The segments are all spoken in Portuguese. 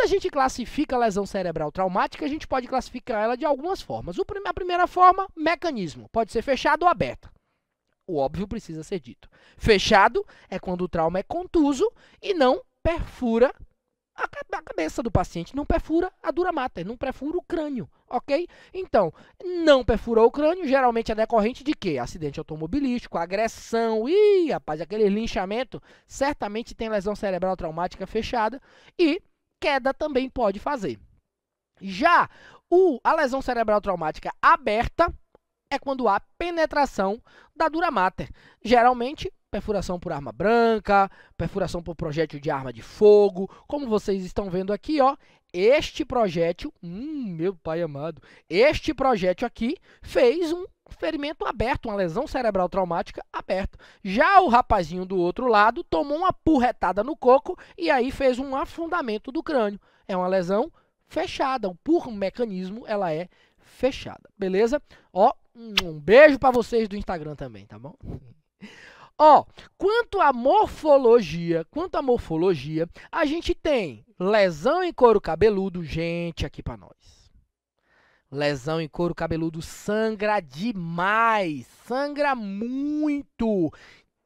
a gente classifica a lesão cerebral traumática, a gente pode classificar ela de algumas formas. A primeira forma, mecanismo. Pode ser fechado ou aberta. O óbvio precisa ser dito. Fechado é quando o trauma é contuso e não perfura a cabeça do paciente, não perfura a dura mater, não perfura o crânio, ok? Então, não perfurou o crânio, geralmente é decorrente de quê? Acidente automobilístico, agressão, rapaz, aquele linchamento, certamente tem lesão cerebral traumática fechada e queda também pode fazer. Já a lesão cerebral traumática aberta é quando há penetração da dura mater, geralmente perfuração por arma branca, perfuração por projétil de arma de fogo, como vocês estão vendo aqui, ó, este projétil, meu pai amado, este projétil aqui fez um ferimento aberto, uma lesão cerebral traumática aberta. Já o rapazinho do outro lado tomou uma porretada no coco e aí fez um afundamento do crânio. É uma lesão fechada, por mecanismo ela é fechada, beleza? Ó, um beijo para vocês do Instagram também, tá bom? Ó, quanto à morfologia, a gente tem lesão em couro cabeludo, gente, aqui para nós. Lesão em couro cabeludo sangra demais, sangra muito.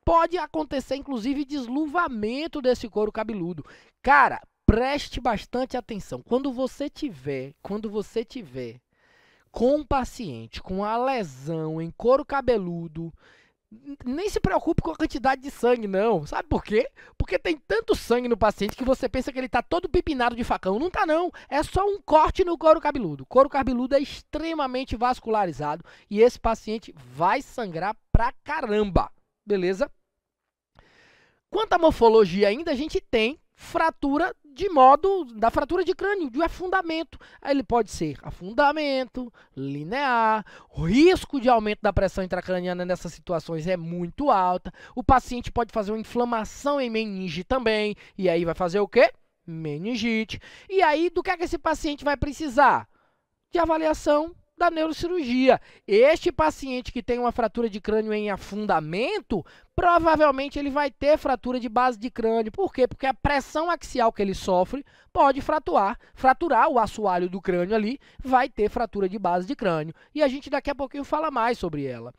Pode acontecer, inclusive, desluvamento desse couro cabeludo. Cara, preste bastante atenção. Quando você tiver com um paciente com a lesão em couro cabeludo, nem se preocupe com a quantidade de sangue, não. Sabe por quê? Porque tem tanto sangue no paciente que você pensa que ele está todo pipinado de facão. Não está, não. É só um corte no couro cabeludo. O couro cabeludo é extremamente vascularizado e esse paciente vai sangrar pra caramba. Beleza? Quanto à morfologia ainda, a gente tem fratura da fratura de crânio, de afundamento. Aí ele pode ser afundamento, linear, o risco de aumento da pressão intracraniana nessas situações é muito alta. O paciente pode fazer uma inflamação em meninge também, e aí vai fazer o quê? Meningite. E aí, do que é que esse paciente vai precisar? De avaliação da neurocirurgia. Este paciente que tem uma fratura de crânio em afundamento, provavelmente ele vai ter fratura de base de crânio. Por quê? Porque a pressão axial que ele sofre pode fraturar o assoalho do crânio ali, vai ter fratura de base de crânio. E a gente daqui a pouquinho fala mais sobre ela.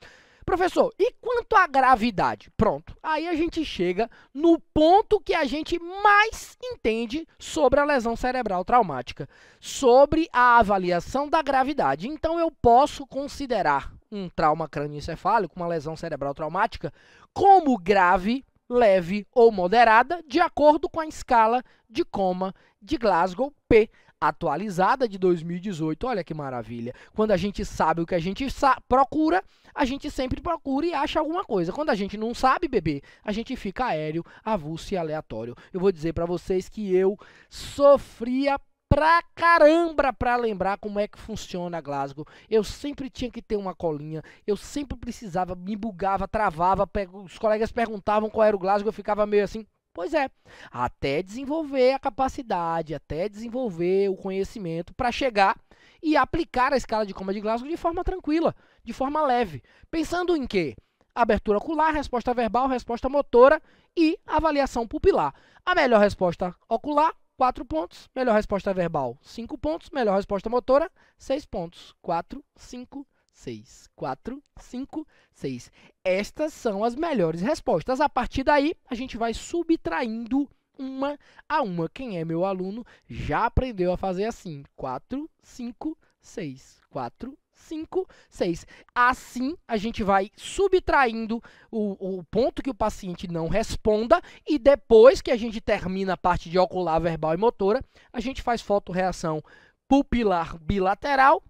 Professor, e quanto à gravidade? Pronto, aí a gente chega no ponto que a gente mais entende sobre a lesão cerebral traumática, sobre a avaliação da gravidade. Então, eu posso considerar um trauma crânioencefálico, uma lesão cerebral traumática, como grave, leve ou moderada, de acordo com a escala de coma de Glasgow P, atualizada de 2018, olha que maravilha. Quando a gente sabe o que a gente procura, a gente sempre procura e acha alguma coisa. Quando a gente não sabe, bebê, a gente fica aéreo, avulso e aleatório. Eu vou dizer para vocês que eu sofria pra caramba pra lembrar como é que funciona a Glasgow. Eu sempre tinha que ter uma colinha, eu sempre precisava, me bugava, travava, os colegas perguntavam qual era o Glasgow, eu ficava meio assim. Pois é, até desenvolver a capacidade, até desenvolver o conhecimento para chegar e aplicar a escala de coma de Glasgow de forma tranquila, de forma leve. Pensando em quê? Abertura ocular, resposta verbal, resposta motora e avaliação pupilar. A melhor resposta ocular, 4 pontos. Melhor resposta verbal, 5 pontos. Melhor resposta motora, 6 pontos. 4, 5, 6, 4, 5, 6. Estas são as melhores respostas. A partir daí, a gente vai subtraindo uma a uma. Quem é meu aluno já aprendeu a fazer assim. 4, 5, 6. 4, 5, 6. Assim, a gente vai subtraindo o ponto que o paciente não responda e depois que a gente termina a parte de ocular, verbal e motora, a gente faz fotorreação pupilar bilateral.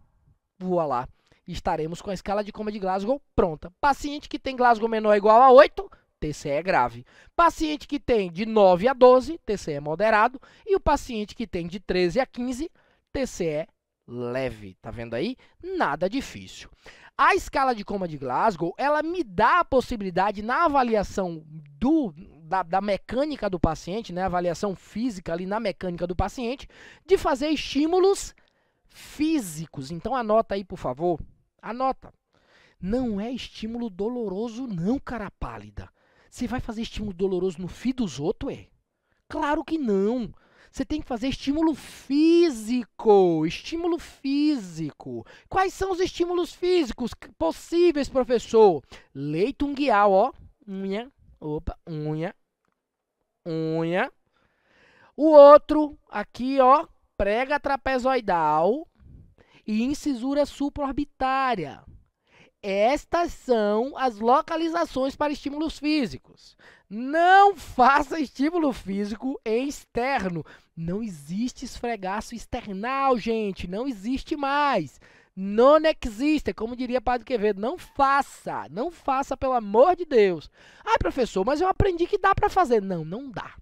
Voa lá. Estaremos com a escala de coma de Glasgow pronta. Paciente que tem Glasgow menor ou igual a 8, TCE é grave. Paciente que tem de 9 a 12, TCE é moderado. E o paciente que tem de 13 a 15, TCE é leve. Tá vendo aí? Nada difícil. A escala de coma de Glasgow, ela me dá a possibilidade na avaliação da mecânica do paciente, né, avaliação física ali na mecânica do paciente, de fazer estímulos físicos. Então anota aí, por favor. Anota. Não é estímulo doloroso não, cara pálida. Você vai fazer estímulo doloroso no filho dos outros, é? Claro que não. Você tem que fazer estímulo físico. Estímulo físico. Quais são os estímulos físicos possíveis, professor? Leito unguial, ó. Unha. Opa, unha. Unha. O outro, aqui, ó. Prega trapezoidal e incisura supraorbitária. Estas são as localizações para estímulos físicos. Não faça estímulo físico em externo. Não existe esfregaço external, gente. Não existe mais. Non existe, como diria Padre Quevedo. Não faça. Não faça, pelo amor de Deus. Ah, professor, mas eu aprendi que dá para fazer. Não, não dá.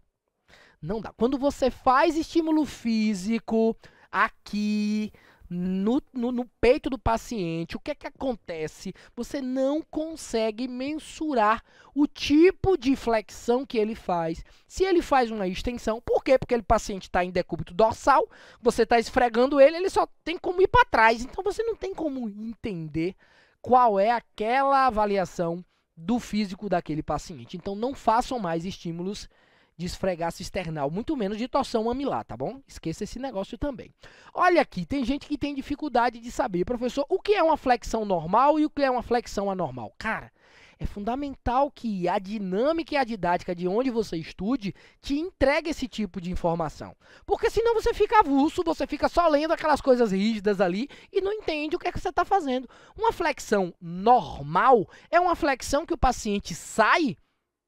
Não dá. Quando você faz estímulo físico aqui no peito do paciente, o que é que acontece? Você não consegue mensurar o tipo de flexão que ele faz. Se ele faz uma extensão, por quê? Porque o paciente está em decúbito dorsal, você está esfregando ele, ele só tem como ir para trás. Então, você não tem como entender qual é aquela avaliação do físico daquele paciente. Então, não façam mais estímulos de esfregaço external, muito menos de torção mamilar, tá bom? Esqueça esse negócio também. Olha aqui, tem gente que tem dificuldade de saber, professor, o que é uma flexão normal e o que é uma flexão anormal. Cara, é fundamental que a dinâmica e a didática de onde você estude te entregue esse tipo de informação. Porque senão você fica avulso, você fica só lendo aquelas coisas rígidas ali e não entende o que é que você está fazendo. Uma flexão normal é uma flexão que o paciente sai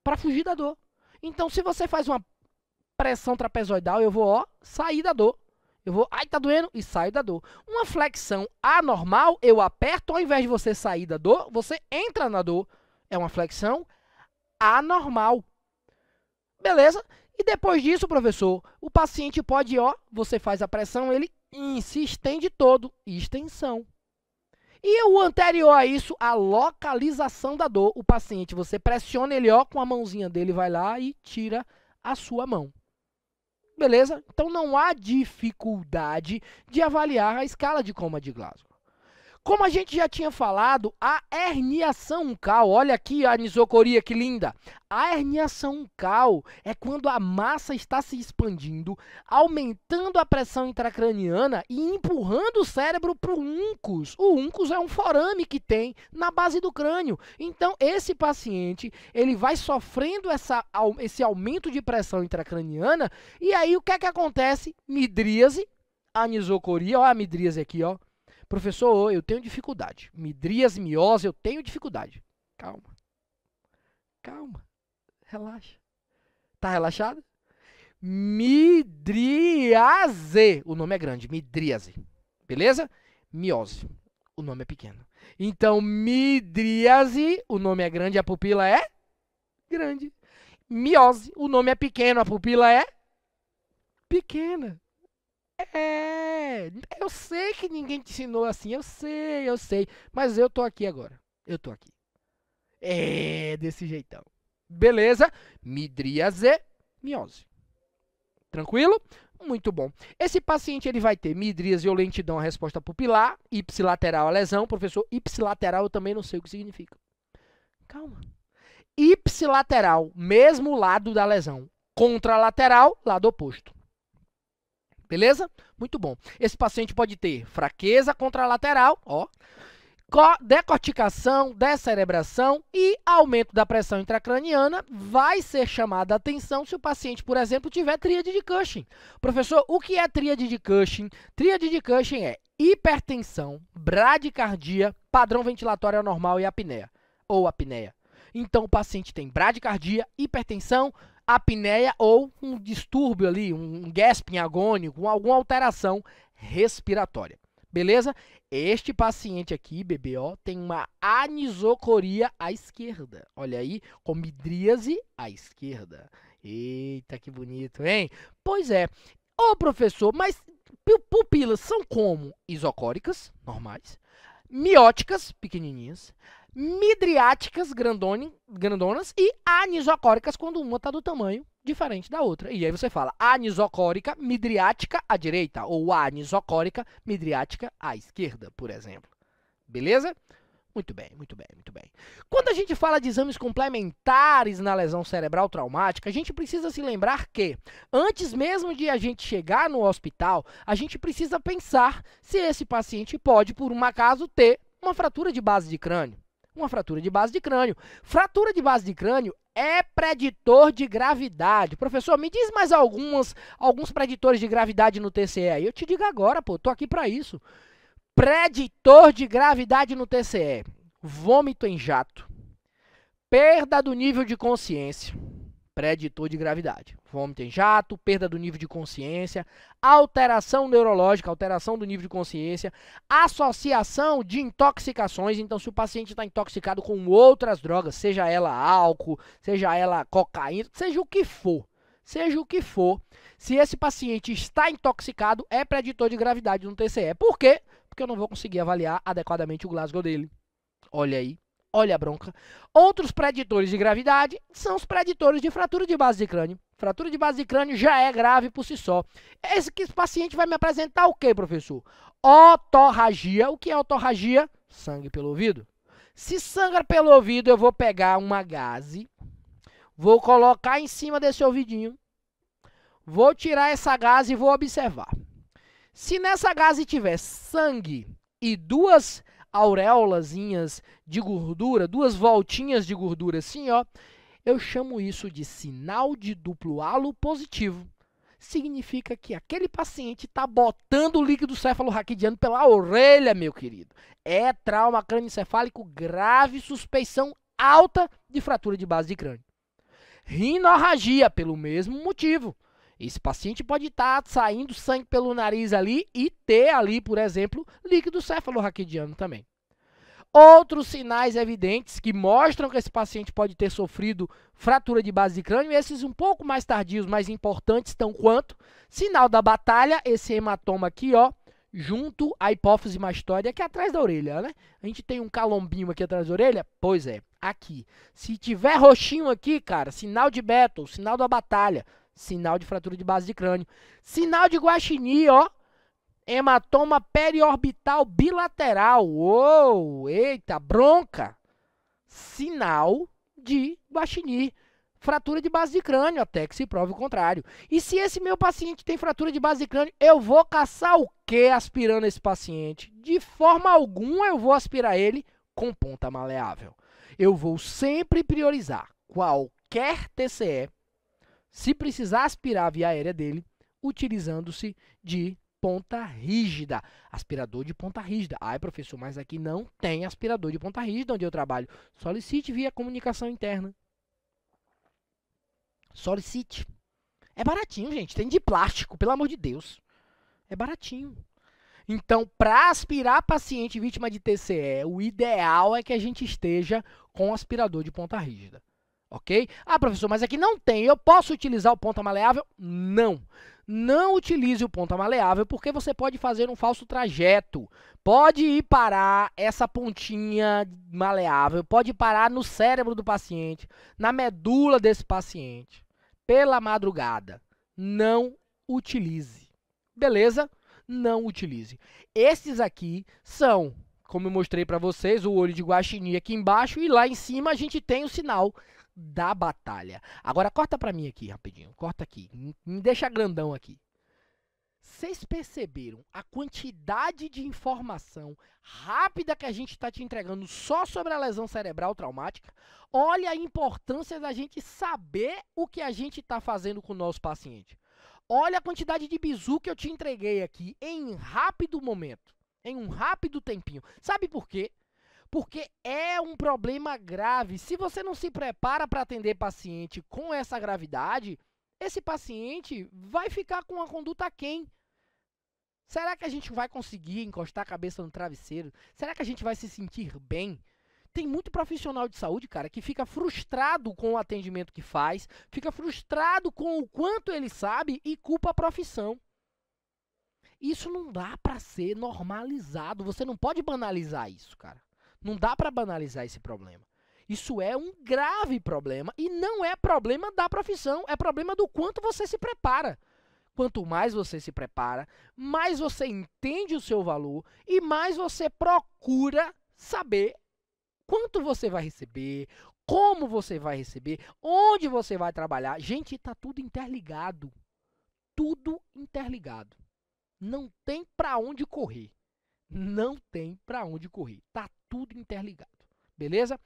para fugir da dor. Então, se você faz uma pressão trapezoidal, eu vou, ó, sair da dor. Eu vou, ai, tá doendo, e saio da dor. Uma flexão anormal, eu aperto, ao invés de você sair da dor, você entra na dor. É uma flexão anormal. Beleza? E depois disso, professor, o paciente pode, ó, você faz a pressão, ele se estende todo. Extensão. E o anterior a isso, a localização da dor. O paciente, você pressiona ele, ó, com a mãozinha dele, vai lá e tira a sua mão. Beleza? Então, não há dificuldade de avaliar a escala de coma de Glasgow. Como a gente já tinha falado, a herniação uncal, olha aqui a anisocoria, que linda. A herniação uncal é quando a massa está se expandindo, aumentando a pressão intracraniana e empurrando o cérebro para o uncus. O uncus é um forame que tem na base do crânio. Então, esse paciente, ele vai sofrendo esse aumento de pressão intracraniana e aí o que é que acontece? Midríase, anisocoria, olha a midríase aqui, ó. Professor, eu tenho dificuldade. Midríase, miose, eu tenho dificuldade. Calma. Calma. Relaxa. Tá relaxado? Midríase. O nome é grande. Midríase. Beleza? Miose. O nome é pequeno. Então, midríase, o nome é grande, a pupila é grande. Miose, o nome é pequeno, a pupila é pequena. Eu sei que ninguém te ensinou assim, eu sei, mas eu tô aqui agora, eu tô aqui. Desse jeitão. Beleza? Midríase, miose. Tranquilo? Muito bom. Esse paciente, ele vai ter midríase ou lentidão à resposta pupilar, ipsilateral a lesão. Professor, ipsilateral eu também não sei o que significa. Calma. Ipsilateral, mesmo lado da lesão. Contralateral, lado oposto. Beleza? Muito bom. Esse paciente pode ter fraqueza contralateral, ó, decorticação, descerebração e aumento da pressão intracraniana. Vai ser chamada a atenção se o paciente, por exemplo, tiver tríade de Cushing. Professor, o que é tríade de Cushing? Tríade de Cushing é hipertensão, bradicardia, padrão ventilatório anormal e apneia, ou apneia. Então, o paciente tem bradicardia, hipertensão, apneia ou um distúrbio ali, um gasping agônico, com alguma alteração respiratória. Beleza? Este paciente aqui, bebê, ó, tem uma anisocoria à esquerda. Olha aí, com midríase à esquerda. Eita, que bonito, hein? Pois é. Ô, professor, mas pupilas são como? Isocóricas, normais, mióticas, pequenininhas, midriáticas, grandonas, e anisocóricas, quando uma está do tamanho diferente da outra. E aí você fala anisocórica, midriática à direita, ou anisocórica, midriática à esquerda, por exemplo. Beleza? Muito bem, muito bem, muito bem. Quando a gente fala de exames complementares na lesão cerebral traumática, a gente precisa se lembrar que, antes mesmo de a gente chegar no hospital, a gente precisa pensar se esse paciente pode, por um acaso, ter uma fratura de base de crânio. Uma fratura de base de crânio. Fratura de base de crânio é preditor de gravidade. Professor, me diz mais alguns preditores de gravidade no TCE aí. Eu te digo agora, pô, tô aqui para isso. Preditor de gravidade no TCE: vômito em jato, perda do nível de consciência, preditor de gravidade. Vômito em jato, perda do nível de consciência, alteração neurológica, alteração do nível de consciência, associação de intoxicações. Então, se o paciente está intoxicado com outras drogas, seja ela álcool, seja ela cocaína, seja o que for, se esse paciente está intoxicado, é preditor de gravidade no TCE. Por quê? Porque eu não vou conseguir avaliar adequadamente o Glasgow dele. Olha aí, olha a bronca. Outros preditores de gravidade são os preditores de fratura de base de crânio. Fratura de base de crânio já é grave por si só. Esse paciente vai me apresentar o quê, professor? Otorragia. O que é otorragia? Sangue pelo ouvido. Se sangra pelo ouvido, eu vou pegar uma gaze, vou colocar em cima desse ouvidinho, vou tirar essa gaze e vou observar. Se nessa gaze tiver sangue e duas auréolazinhas de gordura, duas voltinhas de gordura assim, ó, eu chamo isso de sinal de duplo halo positivo. Significa que aquele paciente está botando o líquido cefalorraquidiano pela orelha, meu querido. É trauma crânioencefálico grave, suspeição alta de fratura de base de crânio. Rinorragia, pelo mesmo motivo. Esse paciente pode estar saindo sangue pelo nariz ali e ter ali, por exemplo, líquido cefalorraquidiano também. Outros sinais evidentes que mostram que esse paciente pode ter sofrido fratura de base de crânio, esses um pouco mais tardios, mais importantes, tão quanto sinal da batalha, esse hematoma aqui, ó, junto à hipófise mastoide, aqui atrás da orelha, né? A gente tem um calombinho aqui atrás da orelha? Pois é, aqui. Se tiver roxinho aqui, cara, sinal de Battle, sinal da batalha. Sinal de fratura de base de crânio. Sinal de Guaxinim, ó. Hematoma periorbital bilateral. Uou, eita, bronca. Sinal de Guaxinim. Fratura de base de crânio, até que se prove o contrário. E se esse meu paciente tem fratura de base de crânio, eu vou caçar o quê aspirando esse paciente? De forma alguma eu vou aspirar ele com ponta maleável. Eu vou sempre priorizar qualquer TCE, se precisar aspirar a via aérea dele, utilizando-se de ponta rígida. Aspirador de ponta rígida. Ai, professor, mas aqui não tem aspirador de ponta rígida onde eu trabalho. Solicite via comunicação interna. Solicite. É baratinho, gente. Tem de plástico, pelo amor de Deus. É baratinho. Então, para aspirar paciente vítima de TCE, o ideal é que a gente esteja com aspirador de ponta rígida. Ok? Ah, professor, mas aqui não tem. Eu posso utilizar o ponta maleável? Não. Não utilize o ponta maleável porque você pode fazer um falso trajeto. Pode ir parar essa pontinha maleável, pode parar no cérebro do paciente, na medula desse paciente, pela madrugada. Não utilize. Beleza? Não utilize. Esses aqui são, como eu mostrei para vocês, o olho de Guaxinim aqui embaixo e lá em cima a gente tem o sinal da batalha. Agora corta para mim aqui rapidinho, corta aqui, me deixa grandão aqui. Vocês perceberam a quantidade de informação rápida que a gente está te entregando só sobre a lesão cerebral traumática? Olha a importância da gente saber o que a gente está fazendo com o nosso paciente. Olha a quantidade de bizu que eu te entreguei aqui em rápido momento, em um rápido tempinho. Sabe por quê? Porque é um problema grave. Se você não se prepara para atender paciente com essa gravidade, esse paciente vai ficar com uma conduta aquém. Será que a gente vai conseguir encostar a cabeça no travesseiro? Será que a gente vai se sentir bem? Tem muito profissional de saúde, cara, que fica frustrado com o atendimento que faz, fica frustrado com o quanto ele sabe e culpa a profissão. Isso não dá para ser normalizado. Você não pode banalizar isso, cara. Não dá para banalizar esse problema. Isso é um grave problema e não é problema da profissão, é problema do quanto você se prepara. Quanto mais você se prepara, mais você entende o seu valor e mais você procura saber quanto você vai receber, como você vai receber, onde você vai trabalhar. Gente, tá tudo interligado. Tudo interligado. Não tem pra onde correr. Não tem pra onde correr. Tá tudo interligado. Beleza?